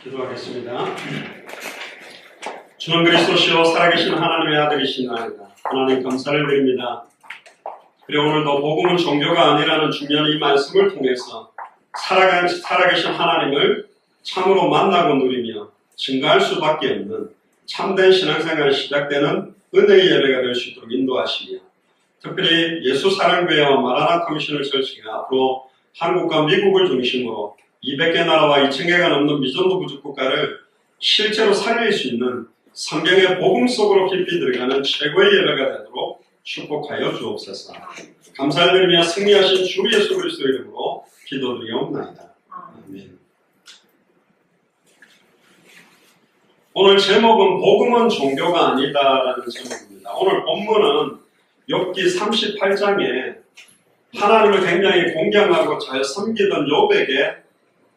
기도하겠습니다. 주는 그리스도시요 살아계신 하나님의 아들이시나이다. 하나님 감사를 드립니다. 그리고 오늘도 복음은 종교가 아니라는 중요한 이 말씀을 통해서 살아계신 하나님을 참으로 만나고 누리며 증가할 수밖에 없는 참된 신앙생활이 시작되는 은혜의 예배가 될 수 있도록 인도하시며, 특별히 예수 사랑교회와 마라나타 미션을 설치가 앞으로 한국과 미국을 중심으로 200개 나라와 2000개가 넘는 미전도 부족국가를 실제로 살릴 수 있는 성경의 복음 속으로 깊이 들어가는 최고의 예배가 되도록 축복하여 주옵소서. 감사를 드리며 승리하신 주 예수 그리스도 이름으로 기도드리옵나이다. 아멘. 오늘 제목은 복음은 종교가 아니다라는 제목입니다. 오늘 본문은 욥기 38장에 하나님을 굉장히 공경하고 잘 섬기던 욥에게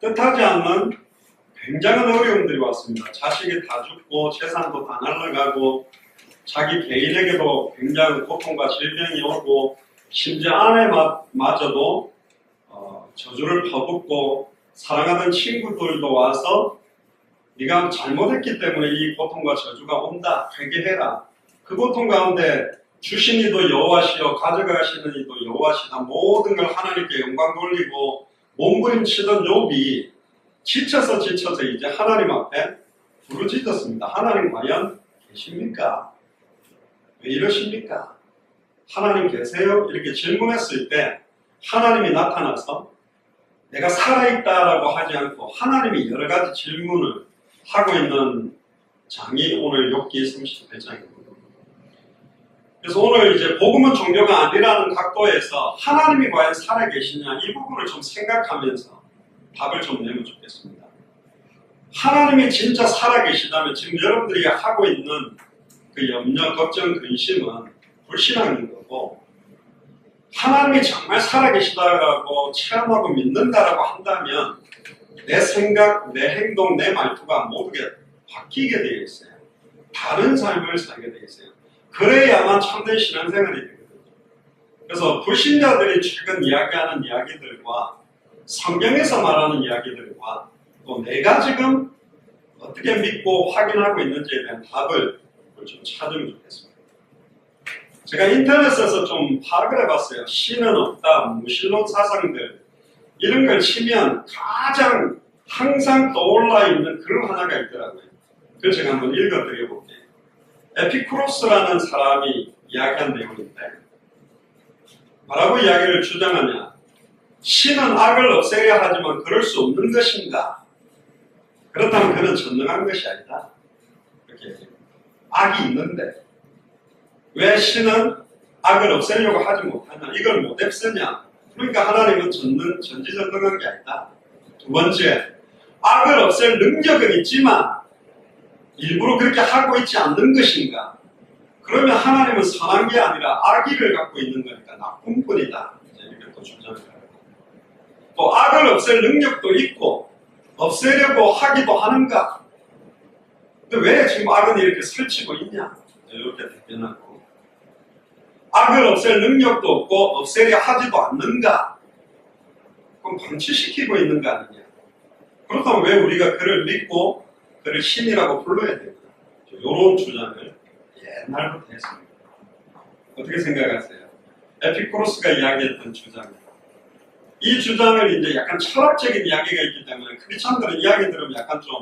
뜻하지 않는 굉장한 어려움들이 왔습니다. 자식이 다 죽고 재산도 다 날아가고 자기 개인에게도 굉장한 고통과 질병이 오고 심지어 아내마저도 저주를 퍼붓고 사랑하던 친구들도 와서 네가 잘못했기 때문에 이 고통과 저주가 온다. 회개해라. 그 고통 가운데 주신 이도 여호와시요 가져가시는 이도 여호와시다. 모든 걸 하나님께 영광 돌리고 몸부림치던 욥이 지쳐서 이제 하나님 앞에 부르짖었습니다. 하나님 과연 계십니까? 왜 이러십니까? 하나님 계세요? 이렇게 질문했을 때 하나님이 나타나서 내가 살아있다라고 하지 않고 하나님이 여러 가지 질문을 하고 있는 장이 오늘 욥기 38장입니다. 그래서 오늘 이제 복음은 종교가 아니라는 각도에서 하나님이 과연 살아계시냐 이 부분을 좀 생각하면서 답을 좀 내면 좋겠습니다. 하나님이 진짜 살아계시다면 지금 여러분들이 하고 있는 그 염려, 걱정, 근심은 불신앙인 거고, 하나님이 정말 살아계시다라고 체험하고 믿는다라고 한다면 내 생각, 내 행동, 내 말투가 모두가 바뀌게 되어 있어요. 다른 삶을 살게 되어 있어요. 그래야만 참된 신앙생활이 되거든요. 그래서 불신자들이 최근 이야기하는 이야기들과 성경에서 말하는 이야기들과 또 내가 지금 어떻게 믿고 확인하고 있는지에 대한 답을 좀 찾으면 좋겠습니다. 제가 인터넷에서 좀 파악을 해봤어요. 신은 없다, 무신론 사상들 이런 걸 치면 가장 항상 떠올라 있는 글 하나가 있더라고요. 그래서 제가 한번 읽어드려볼게요. 에피쿠로스라는 사람이 이야기한 내용인데 뭐라고 이야기를 주장하냐? 신은 악을 없애려 하지만 그럴 수 없는 것인가? 그렇다면 그는 전능한 것이 아니다. 이렇게 얘기합니다. 악이 있는데 왜 신은 악을 없애려고 하지 못하냐? 이걸 못 없애냐? 그러니까 하나님은 전지전능한 게 아니다. 두 번째, 악을 없앨 능력은 있지만 일부러 그렇게 하고 있지 않는 것인가? 그러면 하나님은 선한 게 아니라 악의를 갖고 있는 거니까 나쁜뿐이다. 이렇게 또 주장을 해요. 또 악을 없앨 능력도 있고 없애려고 하기도 하는가? 근데 왜 지금 악은 이렇게 설치고 있냐? 이렇게 답변하고, 악을 없앨 능력도 없고 없애려 하지도 않는가? 그럼 방치시키고 있는 거 아니냐? 그렇다면 왜 우리가 그를 믿고 그를 신이라고 불러야 됩니다. 이런 주장을 옛날부터 했습니다. 어떻게 생각하세요? 에피쿠로스가 이야기했던 주장입니다. 이 주장을 이제 약간 철학적인 이야기가 있기 때문에 크리스찬들은 이야기 들으면 약간 좀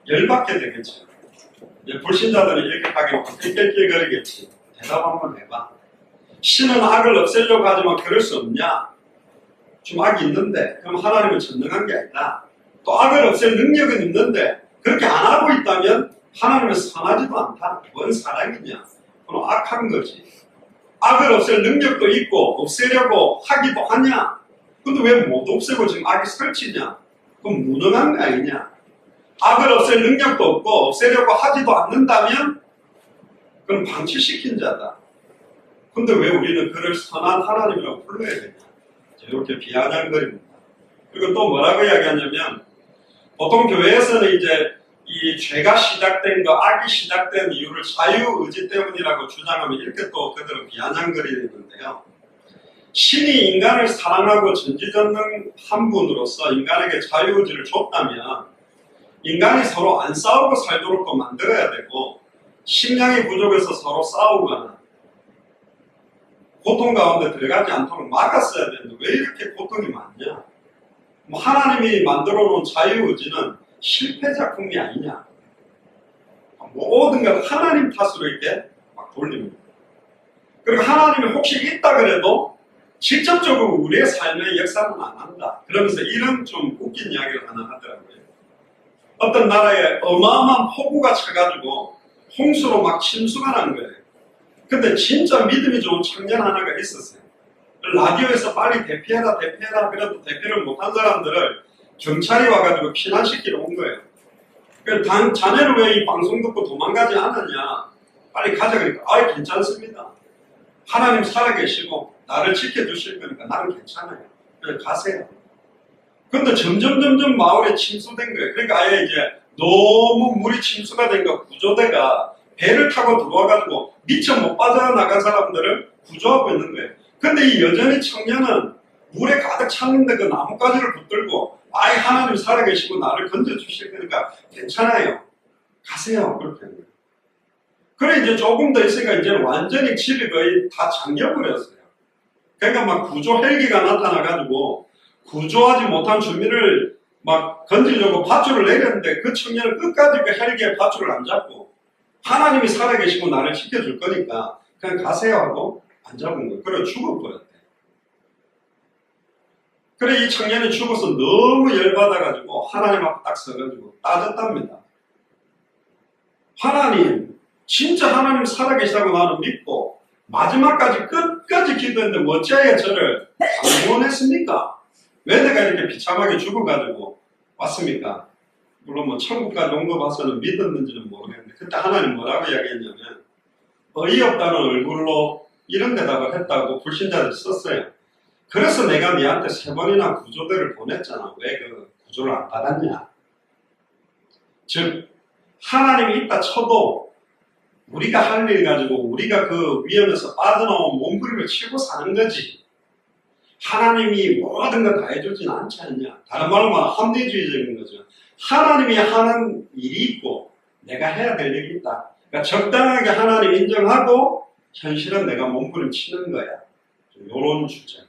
열받게 되겠죠. 이제 불신자들은 이렇게 하긴 낄낄거리겠지. 대답 한번 해봐. 신은 악을 없애려고 하지만 그럴 수 없냐? 좀 악이 있는데 그럼 하나님은 전능한 게 아니다. 또 악을 없앨 능력은 있는데 그렇게 안 하고 있다면 하나님은 선하지도 않다. 뭔 사랑이냐? 그건 악한 거지. 악을 없앨 능력도 있고 없애려고 하기도 하냐? 근데 왜 못 없애고 지금 악이 설치냐? 그건 무능한 거 아니냐? 악을 없앨 능력도 없고 없애려고 하지도 않는다면 그건 방치시킨 자다. 근데 왜 우리는 그를 선한 하나님이라고 불러야 되냐? 이렇게 비아냥거립니다. 그리고 또 뭐라고 이야기하냐면 보통 교회에서는 이제 이 죄가 시작된 거, 악이 시작된 이유를 자유의지 때문이라고 주장하면 이렇게 또 그들은 비아냥거리는데요. 신이 인간을 사랑하고 전지전능한 분으로서 인간에게 자유의지를 줬다면 인간이 서로 안 싸우고 살도록 또 만들어야 되고, 식량이 부족해서 서로 싸우거나 고통 가운데 들어가지 않도록 막았어야 되는데 왜 이렇게 고통이 많냐? 뭐 하나님이 만들어 놓은 자유의지는 실패 작품이 아니냐? 모든 걸 하나님 탓으로 이렇게 막 돌립니다. 그리고 하나님이 혹시 있다 그래도 직접적으로 우리의 삶의 역사는 안 한다. 그러면서 이런 좀 웃긴 이야기를 하나 하더라고요. 어떤 나라에 어마어마한 폭우가 쳐가지고 홍수로 막 침수가 난 거예요. 근데 진짜 믿음이 좋은 청년 하나가 있었어요. 라디오에서 빨리 대피해라 그래도 대피를 못한 사람들을 경찰이 와가지고 피난시키러 온 거예요. 그래서 자네는 왜 이 방송 듣고 도망가지 않았냐? 빨리 가자 그러니까 아이 괜찮습니다. 하나님 살아계시고 나를 지켜주실 거니까 나는 괜찮아요. 그냥 가세요. 근데 점점 마을에 침수된 거예요. 그러니까 아예 이제 너무 물이 침수가 된 거 구조대가 배를 타고 들어와가지고 미처 못 빠져나간 사람들을 구조하고 있는 거예요. 근데 이 여전히 청년은 물에 가득 찼는데 그 나뭇가지를 붙들고 아이 하나님 살아계시고 나를 건져주실 거니까 괜찮아요. 가세요. 그렇게 하는 거예요. 그래 이제 조금 더 있으니까 이제 완전히 집이 거의 다 잠겨버렸어요. 그러니까 막 구조 헬기가 나타나가지고 구조하지 못한 주민을 막 건지려고 밧줄을 내렸는데 그 청년은 끝까지 그 헬기에 밧줄을 안 잡고 하나님이 살아계시고 나를 지켜줄 거니까 그냥 가세요 하고 안 잡은 거예요. 그래 죽어버렸대. 그래 이 청년이 죽어서 너무 열받아가지고 하나님 앞에 딱 서가지고 따졌답니다. 하나님 진짜 하나님 살아계시다고 나는 믿고 마지막까지 끝까지 기도했는데 어찌하여 저를 방문했습니까? 왜 내가 이렇게 비참하게 죽어가지고 왔습니까? 물론 뭐 천국까지 온 거 봐서는 믿었는지는 모르겠는데 그때 하나님 뭐라고 이야기했냐면 어이없다는 얼굴로 이런 대답을 했다고 불신자들 썼어요. 그래서 내가 네한테 3번이나 구조대를 보냈잖아. 왜 그 구조를 안 받았냐? 즉 하나님이 있다 쳐도 우리가 할 일 가지고 우리가 그 위험에서 빠져나온 몸부림을 치고 사는 거지. 하나님이 모든 걸 다 해주진 않지 않냐. 다른 말로 말하면 합리주의적인 거죠. 하나님이 하는 일이 있고 내가 해야 될 일이 있다. 그러니까 적당하게 하나님 인정하고 현실은 내가 몸부림 치는 거야. 이런 주제.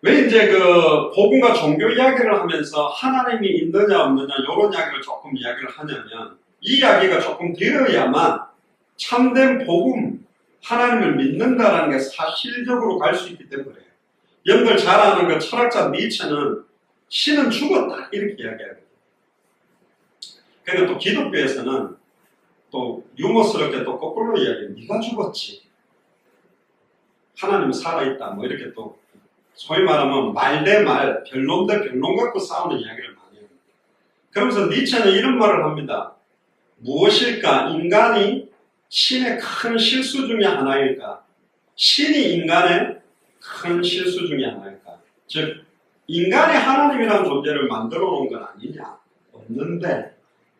왜 이제 그 복음과 종교 이야기를 하면서 하나님이 있느냐 없느냐 이런 이야기를 조금 이야기를 하냐면 이 이야기가 조금 되어야만 참된 복음, 하나님을 믿는다라는 게 사실적으로 갈 수 있기 때문에 여러분들 잘 아는 그 철학자 니체는 신은 죽었다 이렇게 이야기하거든요. 그런데 또 기독교에서는 또 유머스럽게 또 거꾸로 이야기해요. 네가 죽었지. 하나님은 살아있다. 뭐 이렇게 또 소위 말하면 말 대 말, 변론 대 변론 갖고 싸우는 이야기를 많이 합니다. 그러면서 니체는 이런 말을 합니다. 무엇일까? 인간이 신의 큰 실수 중에 하나일까? 신이 인간의 큰 실수 중에 하나일까? 즉 인간이 하나님이라는 존재를 만들어 놓은 건 아니냐? 없는데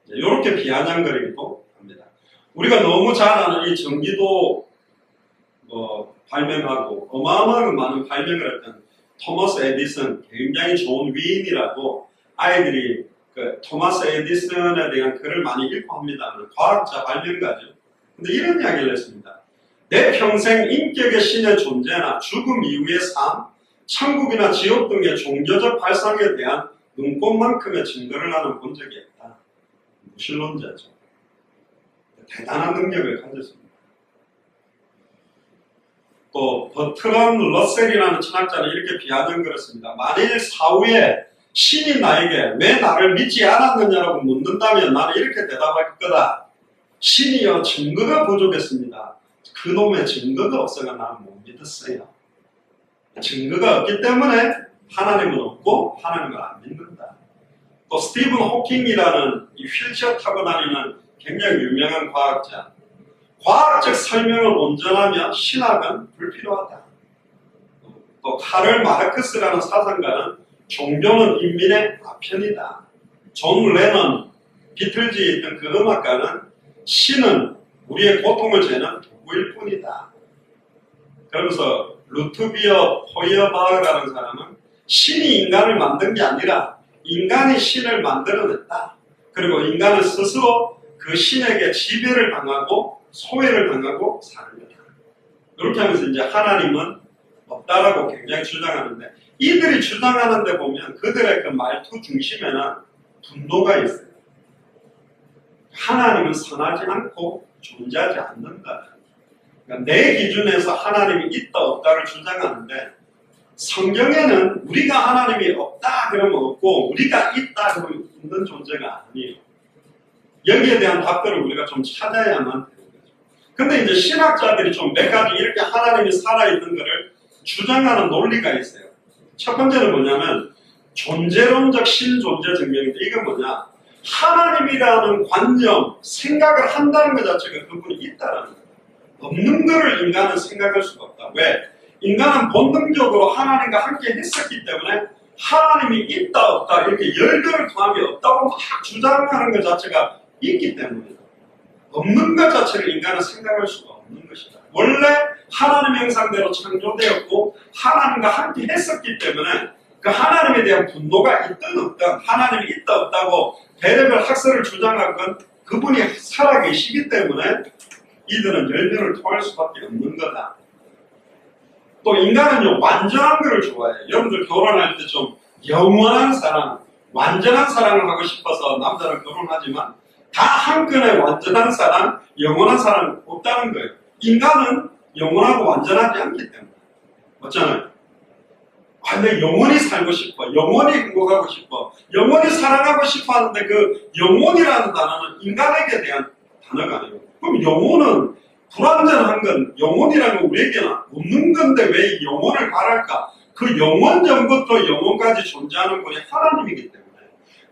이렇게 비아냥거리기도 합니다. 우리가 너무 잘 아는 이 전기도 발명하고 어마어마하게 많은 발명을 했던 토마스 에디슨, 굉장히 좋은 위인이라고 아이들이 그 토마스 에디슨에 대한 글을 많이 읽고 합니다. 과학자, 발명가죠. 근데 이런 이야기를 했습니다. 내 평생 인격의 신의 존재나 죽음 이후의 삶, 천국이나 지옥 등의 종교적 발상에 대한 눈꽃만큼의 증거를 나는 본 적이 없다. 무신론자죠. 대단한 능력을 가졌습니다. 또 버트런 러셀이라는 철학자는 이렇게 비아냥거렸습니다. 만일 사후에 신이 나에게 왜 나를 믿지 않았느냐라고 묻는다면 나는 이렇게 대답할 거다. 신이여 증거가 부족했습니다. 그놈의 증거가 없어가 나는 못 믿었어요. 증거가 없기 때문에 하나님은 없고 하나님을 안 믿는다. 또 스티븐 호킹이라는 이 휠체어 타고 다니는 굉장히 유명한 과학자. 과학적 설명은 온전하며 신학은 불필요하다. 또 카를 마르크스라는 사상가는 종교는 인민의 아편이다. 존 레넌, 비틀즈에 있던 그 음악가는 신은 우리의 고통을 재는 도구일 뿐이다. 그러면서 루트비어 포이어바흐라는 사람은 신이 인간을 만든 게 아니라 인간이 신을 만들어냈다. 그리고 인간은 스스로 그 신에게 지배를 당하고 소외를 당하고 사는 거다. 이렇게 하면서 이제 하나님은 없다라고 굉장히 주장하는데, 이들이 주장하는데 보면 그들의 그 말투 중심에는 분노가 있어요. 하나님은 선하지 않고 존재하지 않는다. 그러니까 내 기준에서 하나님이 있다 없다를 주장하는데, 성경에는 우리가 하나님이 없다 그러면 없고 우리가 있다 그러면 있는 존재가 아니에요. 여기에 대한 답들을 우리가 좀 찾아야만 되는 거죠. 근데 이제 신학자들이 좀 몇 가지 이렇게 하나님이 살아있는 것을 주장하는 논리가 있어요. 첫 번째는 뭐냐면 존재론적 신존재 증명인데, 이건 뭐냐, 하나님이라는 관념, 생각을 한다는 것 자체가 그분이 있다라는 거예요. 없는 것을 인간은 생각할 수가 없다. 왜? 인간은 본능적으로 하나님과 함께 했었기 때문에 하나님이 있다 없다 이렇게 열거를 통함이 없다고 막 주장하는 것 자체가 있기 때문에 없는 것 자체를 인간은 생각할 수가 없는 것이다. 원래 하나님의 형상대로 창조되었고 하나님과 함께 했었기 때문에 그 하나님에 대한 분노가 있든 없든 하나님이 있다 없다고 별의별 학설을 주장하건 그분이 살아계시기 때문에 이들은 열변을 통할 수밖에 없는 거다. 또 인간은요, 완전한 것을 좋아해요. 여러분들 결혼할 때 좀 영원한 사랑, 완전한 사랑을 하고 싶어서 남자는 결혼하지만 다 한끈에 완전한 사랑, 영원한 사랑 없다는 거예요. 인간은 영원하고 완전하지 않기 때문에. 맞잖아요. 내 영원히 살고 싶어, 영원히 행복하고 싶어, 영원히 사랑하고 싶어 하는데 그 영원이라는 단어는 인간에게 대한 단어가 아니에요. 그럼 영혼은 불완전한 건, 영혼이라는 건 우리에게는 없는 건데 왜 이 영혼을 바랄까? 그 영원 전부터 영혼까지 존재하는 분이 하나님이기 때문에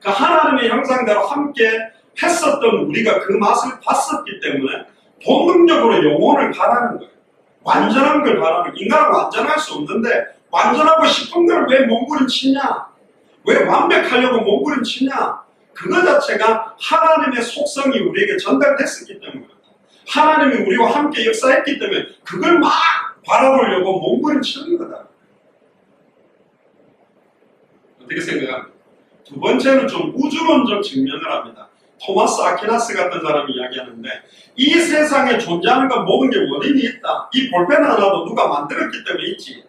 그 하나님의 형상대로 함께 했었던 우리가 그 맛을 봤었기 때문에 본능적으로 영혼을 바라는 거예요. 완전한 걸 바라는 거예요. 인간은 완전할 수 없는데 완전하고 싶은 걸 왜 몸부림치냐? 왜 완벽하려고 몸부림치냐? 그거 자체가 하나님의 속성이 우리에게 전달됐었기 때문에, 하나님이 우리와 함께 역사했기 때문에 그걸 막 바라보려고 몸부림치는 거다. 어떻게 생각합니까? 두 번째는 좀 우주론적 증명을 합니다. 토마스 아퀴나스 같은 사람이 이야기하는데, 이 세상에 존재하는 건 모든 게 원인이 있다. 이 볼펜 하나도 누가 만들었기 때문에 있지.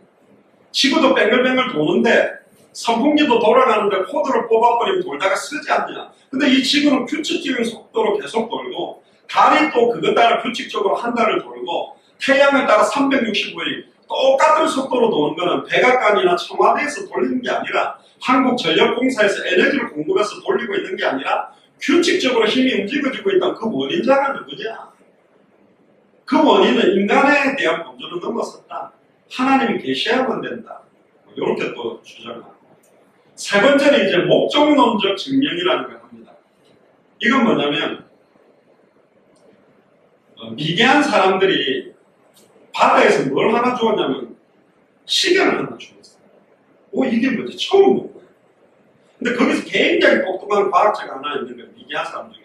지구도 뱅글뱅글 도는데 선풍기도 돌아가는데 코드를 뽑아버리면 돌다가 쓰지 않냐. 근데 이 지구는 규칙적인 속도로 계속 돌고, 달이 또 그것 따라 규칙적으로 한 달을 돌고, 태양을 따라 365일 똑같은 속도로 도는 거는 백악관이나 청와대에서 돌리는 게 아니라, 한국전력공사에서 에너지를 공급해서 돌리고 있는 게 아니라 규칙적으로 힘이 움직여지고 있다는 그 원인자가 누구냐? 그 원인은 인간에 대한 범주를 넘어섰다. 하나님이 계셔야만 된다. 이렇게 또 주장하고, 세 번째는 이제 목적론적 증명이라는 걸 합니다. 이건 뭐냐면 미개한 사람들이 바다에서 뭘 하나 주었냐면 시계를 하나 주었어요. 이게 뭐지? 처음 본 거예요. 근데 거기서 굉장히 똑똑한 과학자가 하나 있는 거예요. 미개한 사람 중에.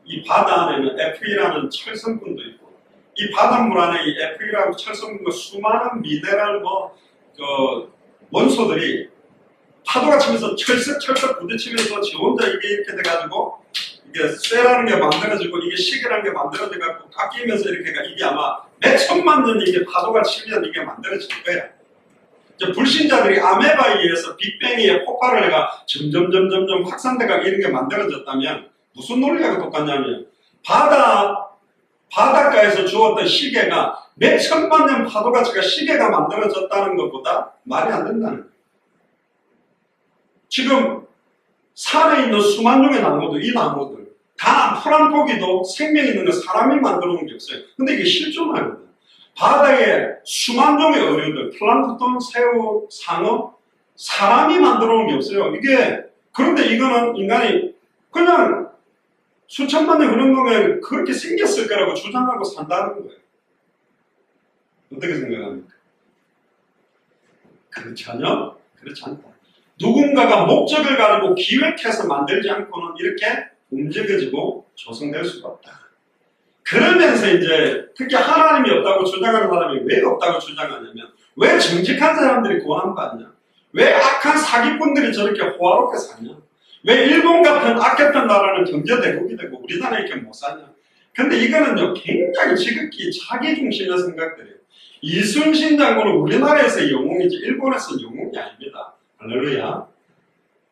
이 바다 안에는 Fe라는 철성분도 있고, 이 바닷물 안에 이 Fe라고 철성분과 수많은 미네랄 원소들이 파도가 치면서 철썩철썩 부딪히면서 지 혼자 이게 이렇게 돼가지고 이게 쇠라는 게 만들어지고 이게 시계라는 게 만들어져가지고 깎이면서 이렇게 이게 아마 몇 천만 년 이게 파도가 치면 이게 만들어질 거야. 이제 불신자들이 아메바에 의해서 빅뱅이 폭발을 해가 점점 확산돼가 이런 게 만들어졌다면 무슨 논리하고 똑같냐면 바닷가에서 주었던 시계가 몇 천만 년 파도가 치가 시계가 만들어졌다는 것보다 말이 안 된다는 거예요. 지금 산에 있는 수만 종의 나무들, 이 나무들 다 풀 한 포기도 생명 있는 거 사람이 만들어 놓은 게 없어요. 근데 이게 실존하거든. 바다에 수만 종의 어류들, 플랑크톤, 새우, 상어, 사람이 만들어 놓은 게 없어요. 그런데 이거는 인간이 그냥 수천만 년 흐른 동안 그렇게 생겼을 거라고 주장하고 산다는 거예요. 어떻게 생각합니까? 전혀 그렇지 않다. 누군가가 목적을 가지고 기획해서 만들지 않고는 이렇게 움직여지고 조성될 수가 없다. 그러면서 이제 특히 하나님이 없다고 주장하는 사람이 왜 없다고 주장하냐면, 왜 정직한 사람들이 고난받냐? 왜 악한 사기꾼들이 저렇게 호화롭게 사냐? 왜 일본 같은 악했던 나라는 경제 대국이 되고 우리나라 이렇게 못 사냐? 근데 이거는요, 굉장히 지극히 자기 중심의 생각들이에요. 이순신 장군은 우리나라에서 영웅이지 일본에서는 영웅이 아닙니다. 할렐루야.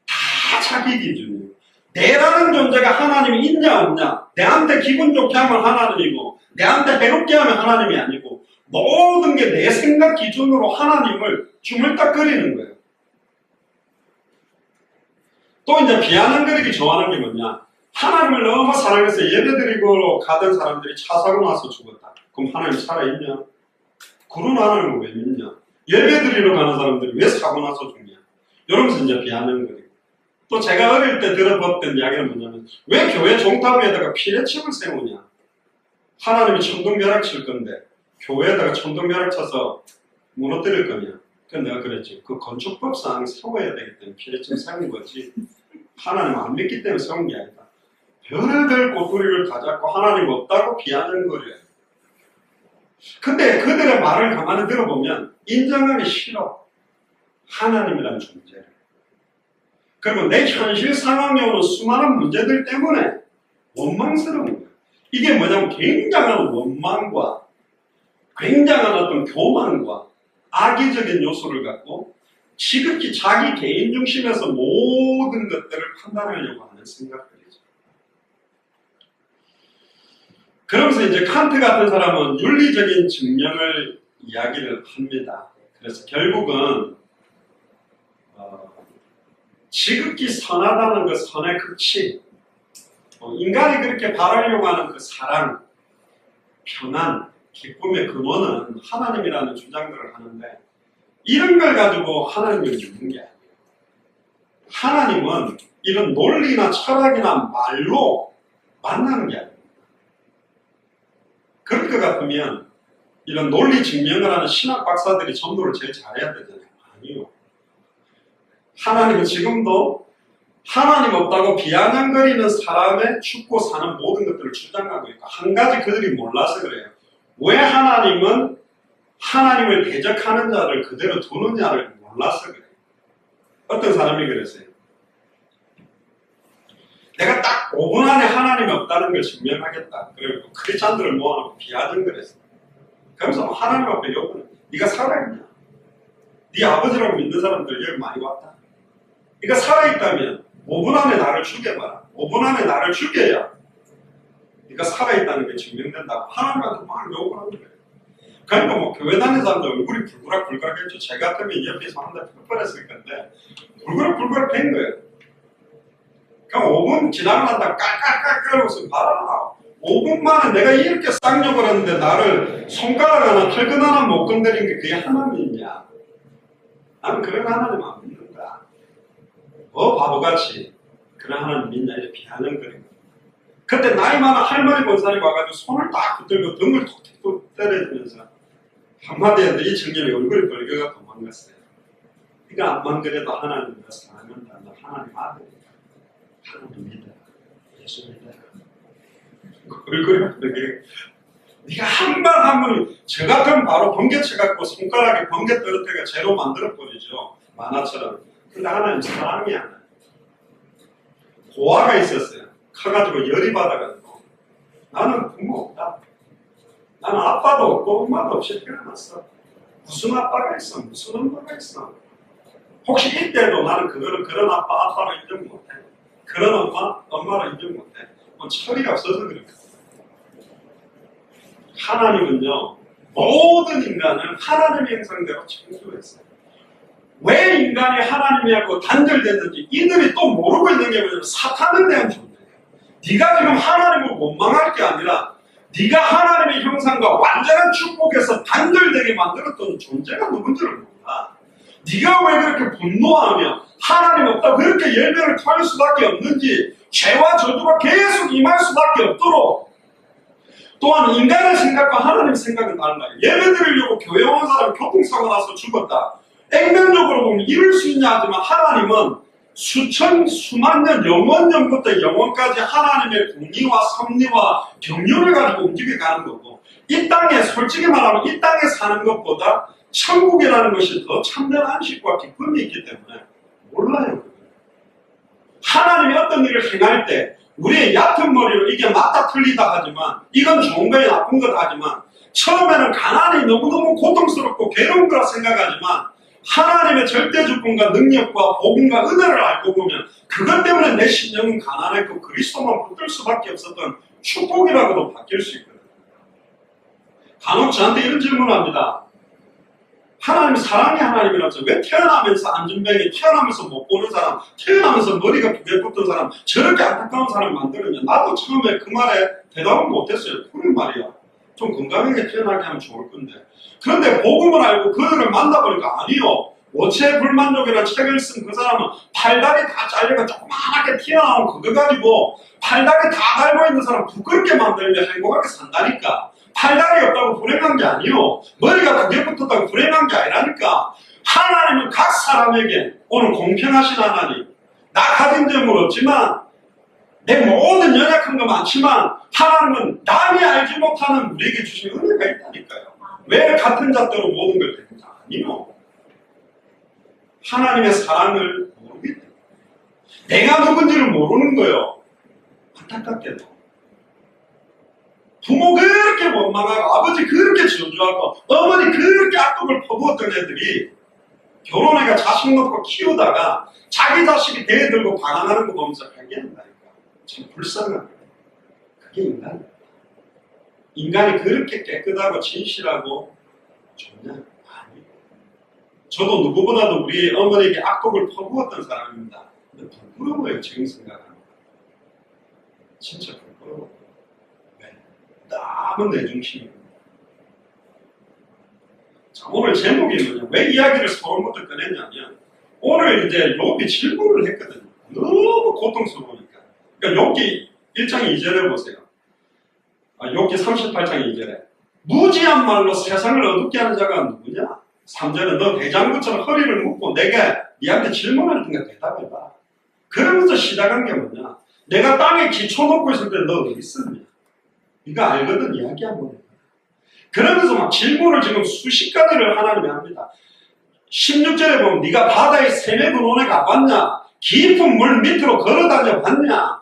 다 자기 기준이에요. 내라는 존재가 하나님이 있냐 없냐, 내한테 기분 좋게 하면 하나님이고 내한테 해롭게 하면 하나님이 아니고 모든 게 내 생각 기준으로 하나님을 주물딱거리는 거예요. 또 이제 비아냥거리기 좋아하는 게 뭐냐, 하나님을 너무 사랑해서 예배드리고 가던 사람들이 차 사고 나서 죽었다. 그럼 하나님 살아있냐? 그런 하나님을 왜 믿냐? 예배드리러 가는 사람들이 왜 사고 나서 죽냐? 이러면서 이제 비아냥거리고. 또 제가 어릴 때 들어봤던 이야기는 뭐냐면, 왜 교회 종탑에다가 피레침을 세우냐? 하나님이 천둥벼락 칠 건데 교회에다가 천둥벼락 쳐서 무너뜨릴 거냐? 그래서 내가 그랬지. 그 건축법상 세워야 되기 때문에 피레침 세운 거지. 하나님 안 믿기 때문에 세운 게 아니다. 별의별 꼬투리를 다 잡고 하나님 없다고 비아냥거려요. 근데 그들의 말을 가만히 들어보면 인정하기 싫어. 하나님이라는 존재를. 그리고 내 현실 상황에 오는 수많은 문제들 때문에 원망스러운 거예요. 이게 뭐냐면 굉장한 원망과 굉장한 어떤 교만과 악의적인 요소를 갖고 지극히 자기 개인 중심에서 모든 것들을 판단하려고 하는 생각들이죠. 그러면서 이제 칸트 같은 사람은 윤리적인 증명을 이야기를 합니다. 그래서 결국은 지극히 선하다는 그 선의 극치, 인간이 그렇게 바라려고 하는 그 사랑, 평안, 기쁨의 근원은 하나님이라는 주장들을 하는데 이런 걸 가지고 하나님을 믿는 게 아니에요. 하나님은 이런 논리나 철학이나 말로 만나는 게 아닙니다. 그럴 것 같으면 이런 논리 증명을 하는 신학 박사들이 전도를 제일 잘해야 되잖아요. 아니요. 하나님은 지금도 하나님 없다고 비아냥거리는 사람의 죽고 사는 모든 것들을 주장하고 있고, 한 가지 그들이 몰라서 그래요. 왜 하나님은 하나님을 대적하는 자를 그대로 두느냐를 몰라서 그래요. 어떤 사람이 그랬어요. 내가 딱 5분 안에 하나님이 없다는 걸 증명하겠다. 그리고 크리스찬들을 모아놓고 비아냥거렸어요. 그러면서 하나님 앞에 요구는, 네가 살아있냐? 네 아버지라고 믿는 사람들 여기 많이 왔다. 네가 살아있다면 5분 안에 나를 죽여봐라. 5분 안에 나를 죽여야 네가 살아있다는 게 증명된다고 하나님한테 막 욕을 하는 거예요. 그러니까 뭐 교회 다니는 사람들 얼굴이 불그락불그락했죠. 제가 같으면 옆에서 한달 뻔뻔했을 건데 불그락불그락 된 거예요. 그럼 5분 지나고 난다 깔깔깔깔하고서 봐라. 5분 만에 내가 이렇게 쌍욕을 했는데 나를 손가락 하나 털근 하나 못 건드린 게 그게 하나님이냐? 나는 그런 하나님 안 믿는다. 바보같이 그런 하나님 믿냐 이렇게 비아냥거리고. 그때 나이 많은 할머니 권사님 와가지고 손을 딱 붙들고 등을 톡톡 때려주면서 한마디 했는데 이 청년이 얼굴이 벌겨가 도망갔어요. 네가 안만 그래도 하나님을 사랑한다. 너 하나님 아들이다. 하나님 믿어라. 예수 믿어라. 얼굴이 벌겨. 네가 한 번 한 번 저 같으면 바로 번개 쳐갖고 손가락에 번개 떨어뜨려가 죄로 만들어버리죠. 만화처럼. 근데 하나님 사랑이 하나님. 고아가 있었어요. 커가지고 열이 받아가지고 나는 부모 없다. 나는 아빠도 없고 엄마도 없이 태어났어. 무슨 아빠가 있어? 무슨 엄마가 있어? 혹시 이때도 나는 그런 아빠로 인정 못해. 그런 엄마로 인정 못해. 철이 없어서 그렇거든. 하나님은요, 모든 인간을 하나님의 형상대로 창조했어요. 왜 인간이 하나님이하고 단절됐는지 이들이 또 모르고 있는 게 뭐냐면 사탄에 대한 존재예요. 네가 지금 하나님을 원망할 게 아니라 네가 하나님의 형상과 완전한 축복에서 단절되게 만들었던 존재가 누군지를 몰라. 네가 왜 그렇게 분노하며 하나님 없다고 그렇게 열매를 토할 수밖에 없는지, 죄와 저주가 계속 임할 수밖에 없도록. 또한 인간의 생각과 하나님의 생각은 달라요. 예배 드리려고 교회 온 사람 교통사고 나서 죽었다. 액면적으로 보면 이럴 수 있냐 하지만 하나님은 수만 년, 영원 전부터 영원까지 하나님의 공의와 섭리와 경륜을 가지고 움직여가는 거고, 이 땅에 솔직히 말하면 이 땅에 사는 것보다 천국이라는 것이 더 참된 안식과 기쁨이 있기 때문에 몰라요. 하나님이 어떤 일을 행할 때 우리의 얕은 머리로 이게 맞다 틀리다 하지만 이건 좋은 거야 나쁜 거다 하지만 처음에는 가난이 너무너무 고통스럽고 괴로운 거라 생각하지만 하나님의 절대 주권과 능력과 복음과 은혜를 알고 보면 그것 때문에 내 심령은 가난했고 그리스도만 붙들 수밖에 없었던 축복이라고도 바뀔 수 있거든요. 간혹 저한테 이런 질문을 합니다. 하나님 사랑의 하나님이라서 왜 태어나면서 안전병이 태어나면서 못 보는 사람 태어나면서 머리가 두 개 붙은 사람 저렇게 안타까운 사람 만들었냐. 나도 처음에 그 말에 대답을 못했어요. 그런 말이야. 좀 건강하게 태어나게 하면 좋을 건데. 그런데 복음을 알고 그들을 만나보니까 아니요. 오체 불만족이라는 책을 쓴 그 사람은 팔다리 다 잘려가 조그만하게 튀어나온 그거 가지고 팔다리 다 달고 있는 사람 부끄럽게 만들면 행복하게 산다니까. 팔다리 없다고 불행한 게 아니요. 머리가 두 개 붙었다고 불행한 게 아니라니까. 하나님은 각 사람에게 오늘 공평하신 하나님. 나 가진 점은 없지만 내 모든 연약한 거 많지만 하나님은 남이 알지 못하는 우리에게 주신 은혜가 있다니까요. 왜 같은 잣대로 모든 걸 대는지 아니요. 하나님의 사랑을 모르기 때문에 내가 누군지를 모르는 거예요. 안타깝게도 부모 그렇게 원망하고 아버지 그렇게 저주하고 어머니 그렇게 악독을 퍼부었던 애들이 결혼해가 자식 놓고 키우다가 자기 자식이 대들고 반항하는 거 보면서 발견한다니까. 참 불쌍한 거예요. 그게 인간입니다. 인간이 그렇게 깨끗하고 진실하고 좋냐? 아니에요. 저도 누구보다도 우리 어머니에게 악독을 퍼부었던 사람입니다. 근데 부끄러워요. 지금 생각하면. 진짜 부끄러워요. 너무 내 중심입니다. 자, 오늘 제목이 뭐냐? 왜 이야기를 서론부터 꺼냈냐면 오늘 이제 욥이 질문을 했거든요. 너무 고통스러우니까. 그러니까 욥기 1장 2절에 보세요. 욥기 38장 2절에 무지한 말로 세상을 어둡게 하는 자가 누구냐? 3절에 너 대장부처럼 허리를 묶고 내가 니한테 질문할 테니까 대답해봐. 그러면서 시작한 게 뭐냐? 내가 땅에 기초 놓고 있을 때 너 어디 있었냐? 네가 알거든 이야기 한번 해. 그러면서 막 질문을 지금 수십 가지를 하나님이 합니다. 16절에 보면 네가 바다의 세매 근원에 가봤냐? 깊은 물 밑으로 걸어다녀 봤냐?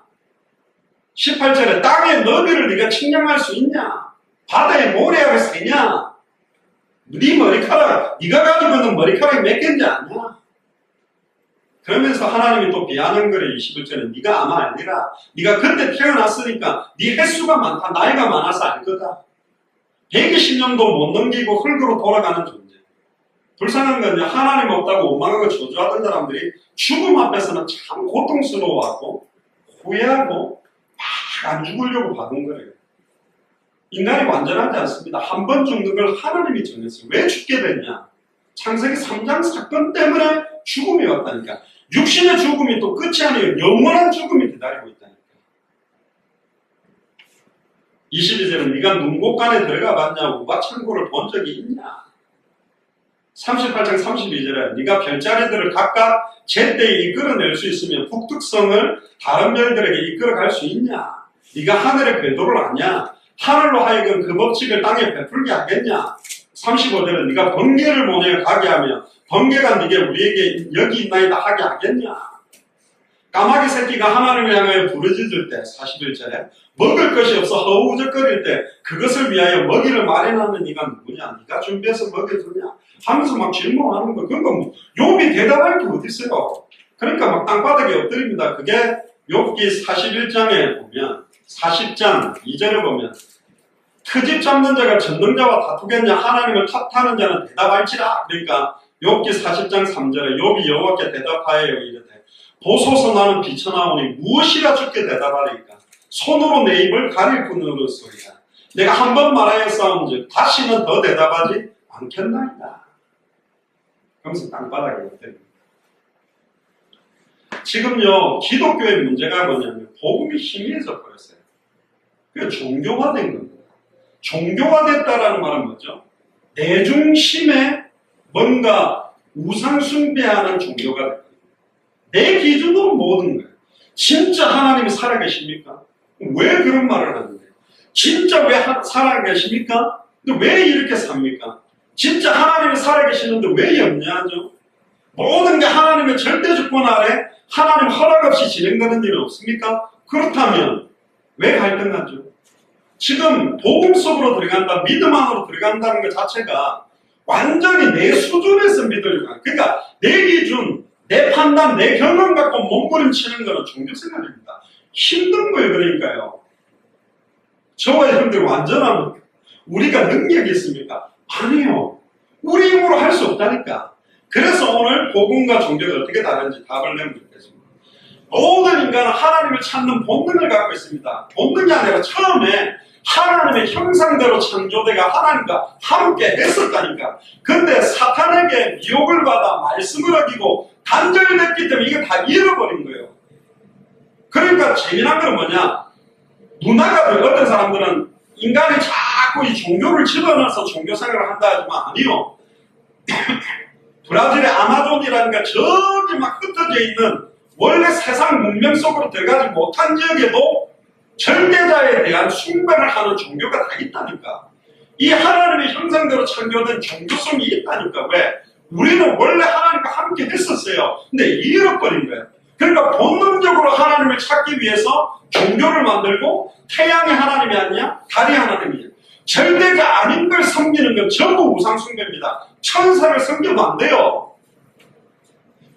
18절에 땅의 너비를 네가 측량할 수 있냐? 바다의 모래알을 세냐? 네 머리카락, 네가 가지고 있는 머리카락이 몇 개인지 아냐? 그러면서 하나님이 또 비아냥거려 21절에 네가 아마 알리라. 네가 그때 태어났으니까 네 횟수가 많다. 나이가 많아서 알 거다. 120년도 못 넘기고 흙으로 돌아가는 존재. 불쌍한 건요. 하나님 없다고 원망하고 저주하던 사람들이 죽음 앞에서는 참 고통스러워하고 후회하고 막 안 죽으려고 받은 거예요. 인간이 완전하지 않습니다. 한 번 죽는 걸 하나님이 정했어요. 왜 죽게 됐냐? 창세기 3장 사건 때문에 죽음이 왔다니까. 육신의 죽음이 또 끝이 아니에요. 영원한 죽음이 기다리고 있다니까. 22절은 네가 눈곡간에 들어가 봤냐? 우박창고를 본 적이 있냐? 38장 32절에 네가 별자리들을 각각 제때에 이끌어낼 수 있으며 북극성을 다른 별들에게 이끌어갈 수 있냐? 네가 하늘의 궤도를 아냐? 하늘로 하여금 그 법칙을 땅에 베풀게 하겠냐? 35절은 네가 번개를 보내어 가게 하며 번개가 네게 우리에게 여기 있나이다 하게 하겠냐? 까마귀 새끼가 하나님을 향하여 부르짖을 때 41절에 먹을 것이 없어 허우적거릴 때 그것을 위하여 먹이를 마련하는 네가 누구냐? 네가 준비해서 먹여주냐? 하면서 막 질문하는 거. 그러니까 뭐 욥이 대답할 게 어디 있어요? 그러니까 막 땅바닥에 엎드립니다. 그게 욥기 41장에 보면 40장 2절에 보면 트집 잡는 자가 전능자와 다투겠냐? 하나님을 탓하는 자는 대답할지라. 그러니까 욥기 40장 3절에 욥이 여호와께 대답하여 이르되 보소서 나는 비쳐나오니 무엇이라 주께 대답하리까? 손으로 내 입을 가릴 뿐으로소이다. 내가 한 번 말하였사온즉 다시는 더 대답하지 않겠나이다. 그러면서 땅바닥에 엎드립니다. 지금요 기독교의 문제가 뭐냐면 복음이 희미해져 버렸어요. 그게 종교화된 겁니다. 종교화됐다라는 말은 뭐죠? 내 중심에 뭔가 우상 숭배하는 종교가 됐거든요. 내 기준으로 모든 거예요. 진짜 하나님이 살아계십니까? 왜 그런 말을 하는데? 진짜 왜 살아계십니까? 근데 왜 이렇게 삽니까? 진짜 하나님이 살아계시는데 왜 염려하죠? 모든 게 하나님의 절대 주권 아래 하나님 허락 없이 진행되는 일은 없습니까? 그렇다면 왜 갈등하죠? 지금 복음 속으로 들어간다, 믿음 안으로 들어간다는 것 자체가 완전히 내 수준에서 믿으려고 하는, 그러니까 내 기준, 내 판단, 내 경험 갖고 몸부림치는 것은 종교생활입니다. 힘든 거예요. 그러니까요. 저와 여러분들 완전합니까? 우리가 능력이 있습니까? 아니요. 우리 힘으로 할 수 없다니까. 그래서 오늘 복음과 종교가 어떻게 다른지 답을 내면 좋겠습니다. 모든 인간은 하나님을 찾는 본능을 갖고 있습니다. 본능이 아니라 처음에 하나님의 형상대로 창조되가 하나님과 함께 했었다니까. 근데 사탄에게 미혹을 받아 말씀을 어기고 단절됐기 때문에 이게 다 잃어버린 거예요. 그러니까 재미난 건 뭐냐? 문화가들, 어떤 사람들은 인간이 자꾸 이 종교를 집어넣어서 종교생활을 한다 하지만 아니요. 브라질의 아마존이라는 게 저기 막 흩어져 있는 원래 세상 문명 속으로 들어가지 못한 지역에도 절대자에 대한 숭배를 하는 종교가 다 있다니까. 이 하나님의 형상대로 창조된 종교성이 있다니까. 왜? 우리는 원래 하나님과 함께 했었어요. 근데 잃어버린 거예요. 그러니까 본능적으로 하나님을 찾기 위해서 종교를 만들고 태양이 하나님이 아니냐? 달이 하나님이냐? 절대가 아닌 걸 섬기는 건 전부 우상숭배입니다. 천사를 섬기면 안 돼요.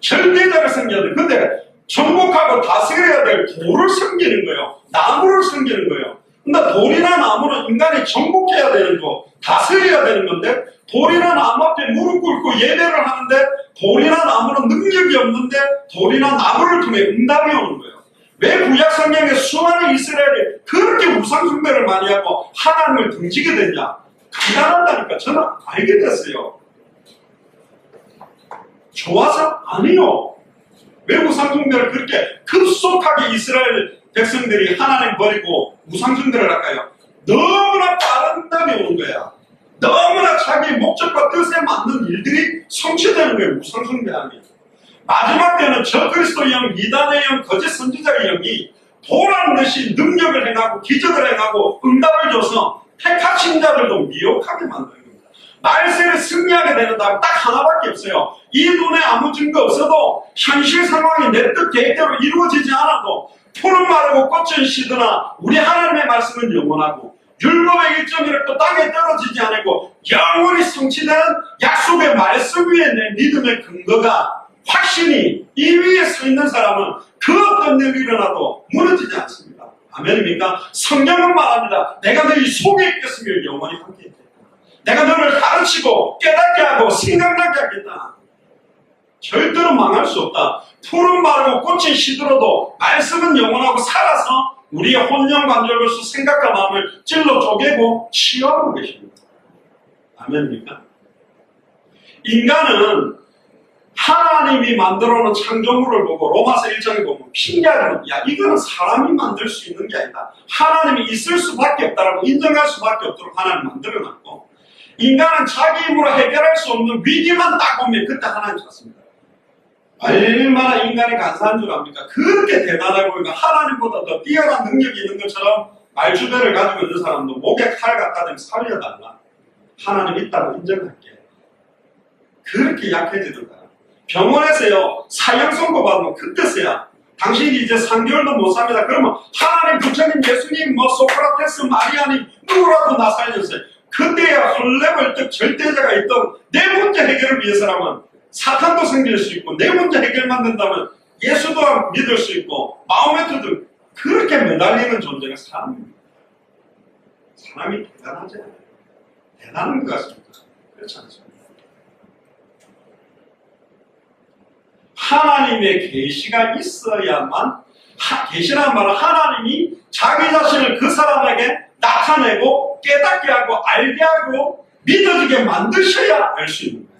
절대자를 섬겨야 돼요. 근데 정복하고 다스려야 될 돌을 섬기는 거예요. 나무를 섬기는 거예요. 근데 돌이나 나무는 인간이 정복해야 되는 거, 다스려야 되는 건데 돌이나 나무 앞에 무릎 꿇고 예배를 하는데 돌이나 나무는 능력이 없는데 돌이나 나무를 통해 응답이 오는 거예요. 왜 구약 성경에 수많은 이스라엘이 그렇게 우상 숭배를 많이 하고 하나님을 등지게 됐냐? 간단하다니까. 저는 알게 됐어요. 좋아서? 아니요. 왜 우상 숭배를 그렇게 급속하게 이스라엘 백성들이 하나님 버리고 우상 숭배를 할까요? 너무나 빠른 답이 오는 거야. 너무나 자기 목적과 뜻에 맞는 일들이 성취되는 거예요. 우상 숭배하면. 마지막 때는 저그리스도의 영, 이단의 영, 거짓 선지자의 영이 보란 듯이 능력을 행하고 기적을 행하고 응답을 줘서 택하신 자들도 미혹하게 만드는 겁니다. 말세를 승리하게 되는 답은 딱 하나밖에 없어요. 이 눈에 아무 증거 없어도 현실 상황이 내 뜻 계획대로 이루어지지 않아도 푸른 마르고 꽃은 시드나 우리 하나님의 말씀은 영원하고 율법의 1.1획도 땅에 떨어지지 않고 영원히 성취되는 약속의 말씀 위에 내 믿음의 근거가 확신이 이 위에 서 있는 사람은 그 어떤 일이 일어나도 무너지지 않습니다. 아멘입니까? 성경은 말합니다. 내가 너희 속에 있겠으며 영원히 함께 있겠다. 내가 너를 가르치고 깨닫게 하고 생각나게 하겠다. 절대로 망할 수 없다. 푸른 마르고 꽃이 시들어도 말씀은 영원하고 살아서 우리의 혼령 관절로서 생각과 마음을 찔러 쪼개고 치유하고 계십니다. 아멘입니까? 인간은 하나님이 만들어 놓은 창조물을 보고 로마서 1장에 보면 핑계하는, 야 이거는 사람이 만들 수 있는 게 아니다. 하나님이 있을 수밖에 없다라고 인정할 수밖에 없도록 하나님 만들어 놨고, 인간은 자기 힘으로 해결할 수 없는 위기만 딱 오면 그때 하나님 찾습니다. 얼마나 인간이 간사한 줄 압니까? 그렇게 대단해 보이고 하나님보다 더 뛰어난 능력이 있는 것처럼 말주변을 가지고 있는 사람도 목에 칼 갖다 대면 살려달라. 하나님 있다고 인정할게. 그렇게 약해지는 거야. 병원에서요, 사형 선고 받으면 그때서야 당신이 이제 3개월도 못 삽니다. 그러면 하나님, 부처님, 예수님, 소크라테스, 마리아님 누구라도 나 살려주세요. 그때야 헐레벌떡 절대자가 있던 내 문제 해결을 위해서라면 사탄도 생길 수 있고 내 문제 해결만 된다면 예수도 믿을 수 있고 마호메트도 그렇게 매달리는 존재가 사람입니다. 사람이 대단하지 않아요. 대단한 것 같습니다. 그렇지 않습니다. 하나님의 계시가 있어야만, 계시라는 말은 하나님이 자기 자신을 그 사람에게 나타내고 깨닫게 하고 알게 하고 믿어지게 만드셔야 알 수 있는 거예요.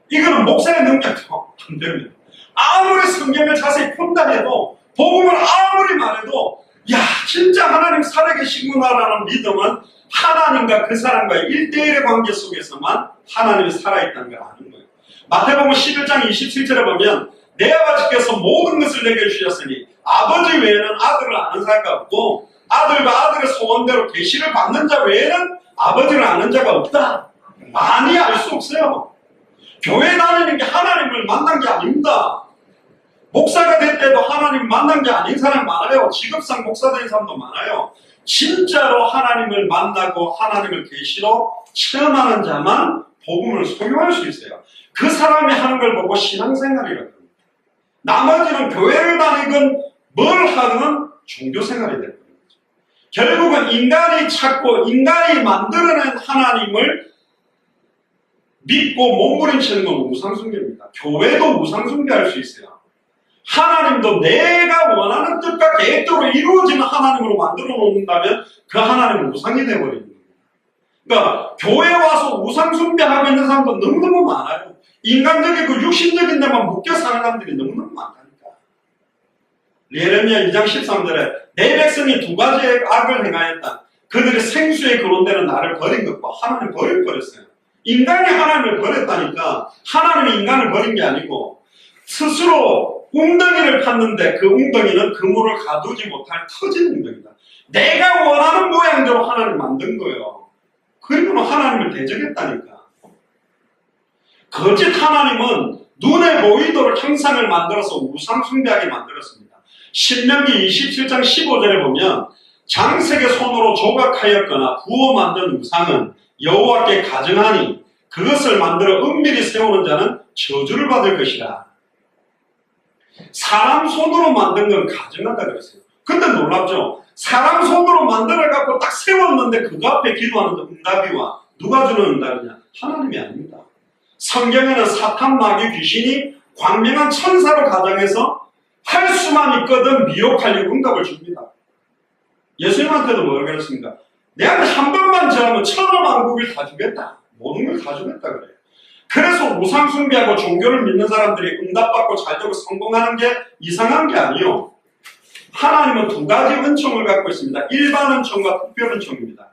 이거는 목사의 능력도 안 됩니다. 아무리 성경을 자세히 푼다 해도, 복음을 아무리 말해도, 야 진짜 하나님 살아계시구나라는 믿음은 하나님과 그 사람과의 1대1의 관계 속에서만 하나님이 살아있다는 걸 아는 거예요. 마태복음 11장 27절에 보면 내 아버지께서 모든 것을 내게 주셨으니 아버지 외에는 아들을 아는 자가 없고 아들과 아들의 소원대로 계시를 받는 자 외에는 아버지를 아는 자가 없다. 많이 알 수 없어요. 교회 다니는 게 하나님을 만난 게 아닙니다. 목사가 될 때도 하나님 만난 게 아닌 사람 많아요. 직업상 목사 된 사람도 많아요. 진짜로 하나님을 만나고 하나님을 계시로 체험하는 자만 복음을 소유할 수 있어요. 그 사람이 하는 걸 보고 신앙생활이라고 합니다. 나머지는 교회를 다니건 뭘 하든 종교생활이 될 겁니다. 결국은 인간이 찾고 인간이 만들어낸 하나님을 믿고 몸부림치는 건 우상숭배입니다. 교회도 우상숭배할 수 있어요. 하나님도 내가 원하는 뜻과 계획대로 이루어지는 하나님으로 만들어 놓는다면 그 하나님은 우상이 되어버립니다. 그러니까 교회 와서 우상숭배하고 있는 사람도 너무너무 많아요. 인간적이고 육신적인 데만 묶여 사는 사람들이 너무너무 많다니까. 예레미야 2장 13절에 내 백성이 두 가지의 악을 행하였다. 그들이 생수에 거론되는 나를 버린 것과 하나님 버렸어요. 인간이 하나님을 버렸다니까. 하나님이 인간을 버린 게 아니고 스스로 웅덩이를 팠는데 그 웅덩이는 그물을 가두지 못할 터진 웅덩이다. 내가 원하는 모양대로 하나님을 만든 거예요. 그리고는 하나님을 대적했다니까. 거짓 하나님은 눈에 보이도록 형상을 만들어서 우상 숭배하게 만들었습니다. 신명기 27장 15절에 보면 장색의 손으로 조각하였거나 부어 만든 우상은 여호와께 가증하니 그것을 만들어 은밀히 세우는 자는 저주를 받을 것이라. 사람 손으로 만든 건 가증하다 그랬어요. 근데 놀랍죠? 사람 손으로 만들어갖고 딱 세웠는데 그거 앞에 기도하는 응답이와 누가 주는 응답이냐? 하나님이 아닙니다. 성경에는 사탄, 마귀, 귀신이 광명한 천사로 가정해서 할 수만 있거든 미혹하려고 응답을 줍니다. 예수님한테도 뭐라고 그랬습니까? 내한테 한 번만 저하면 천하만국을 다 주겠다. 모든 걸 다 주겠다 그래요. 그래서 우상숭배하고 종교를 믿는 사람들이 응답받고 잘되고 성공하는 게 이상한 게 아니에요. 하나님은 두 가지 은총을 갖고 있습니다. 일반 은총과 특별 은총입니다.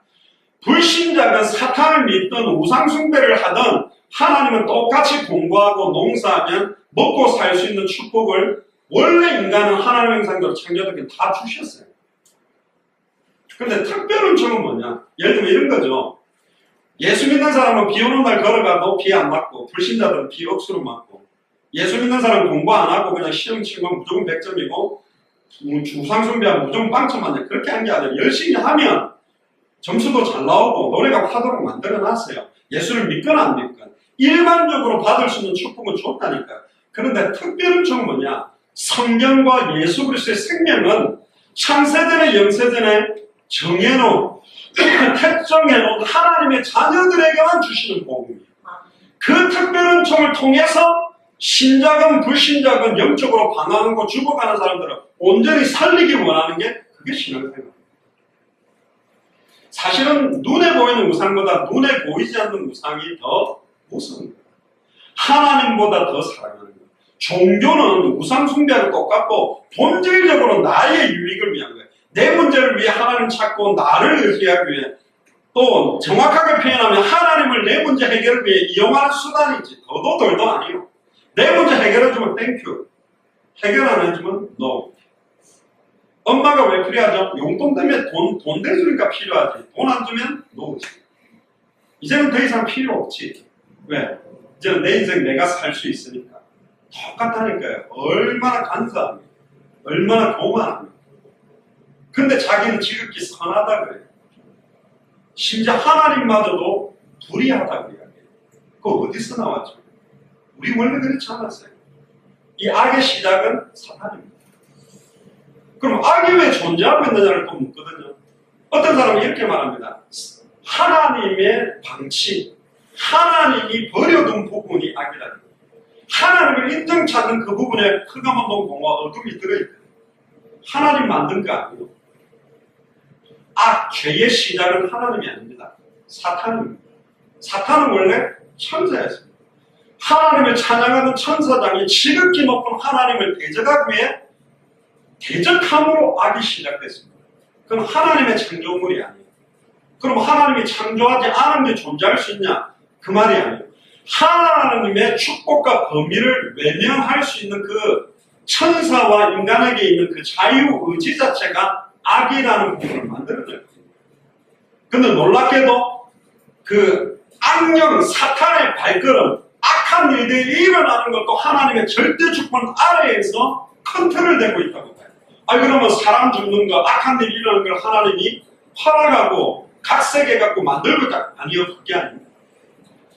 불신자는 사탄을 믿든 우상숭배를 하든 하나님은 똑같이 공부하고 농사하면 먹고 살 수 있는 축복을 원래 인간은 하나님의 형상대로 창조되게 다 주셨어요. 그런데 특별 은총은 뭐냐? 예를 들면 이런 거죠. 예수 믿는 사람은 비 오는 날 걸어가도 비 안 맞고 불신자들은 비 억수로 맞고 예수 믿는 사람은 공부 안 하고 그냥 시험 치면 무조건 100점이고 우상숭배하면 무조건 빵점 맞냐. 그렇게 한 게 아니라 열심히 하면 점수도 잘 나오고 노래가 화도록 만들어놨어요. 예수를 믿거나 안 믿거나 일반적으로 받을 수 있는 축복은 좋다니까. 그런데 특별 은총은 뭐냐? 성경과 예수 그리스도의 생명은 창세전에 영세전에 정해놓은 택정해놓은 하나님의 자녀들에게만 주시는 복음이에요. 그 특별 은총을 통해서 신자건 불신자건 영적으로 방황하고 죽어가는 사람들은 온전히 살리기 원하는 게 그게 신앙생활입니다. 사실은 눈에 보이는 우상보다 눈에 보이지 않는 우상이 더 무서운 거예요. 하나님보다 더 사랑하는 거예요. 종교는 우상 숭배하고 똑같고 본질적으로 나의 유익을 위한 거예요. 내 문제를 위해 하나님 찾고 나를 의지하기 위해 또 정확하게 표현하면 하나님을 내 문제 해결을 위해 이용하는 수단이지 더도 덜도 아니에요. 내 문제 해결해주면 땡큐. 해결 안 해주면 no. 엄마가 왜 필요하죠? 용돈 때문에 돈 대주니까 필요하지. 돈 안 주면 노지. 이제는 더 이상 필요 없지. 왜? 이제는 내 인생 내가 살 수 있으니까. 똑같다니까요. 얼마나 간사합니까? 얼마나 고만합니까? 근데 자기는 지극히 선하다 그래요. 심지어 하나님마저도 불의하다고 이야기해요. 그거 어디서 나왔죠? 우리 원래 그렇지 않았어요. 이 악의 시작은 사탄입니다. 그럼 악이 왜 존재하고 있느냐를 또 묻거든요. 어떤 사람은 이렇게 말합니다. 하나님의 방치, 하나님이 버려둔 부분이 악이다. 하나님을 인정치 않는 그 부분에 흑암한 공과 어둠이 들어있거든요. 하나님 만든 거 아니에요. 악, 죄의 시작은 하나님이 아닙니다. 사탄입니다. 사탄은 원래 천사였습니다. 하나님을 찬양하는 천사장이 지극히 높은 하나님을 대적하기 위해 대적함으로 악이 시작됐습니다. 그럼 하나님의 창조물이 아니에요. 그럼 하나님이 창조하지 않은 게 존재할 수 있냐? 그 말이 아니에요. 하나님의 축복과 범위를 외면할 수 있는 그 천사와 인간에게 있는 그 자유의지 자체가 악이라는 부분을 만들어냈거든요. 근데 놀랍게도 그 악령 사탄의 발걸음, 악한 일들이 일어나는 것도 하나님의 절대 주권 아래에서 컨트롤되고 있다고 봐요. 그러면 사람 죽는 거, 악한 일이 일어나는 걸 하나님이 허락하고 각색해 갖고 만들고 있다. 아니요, 그게 아닙니다.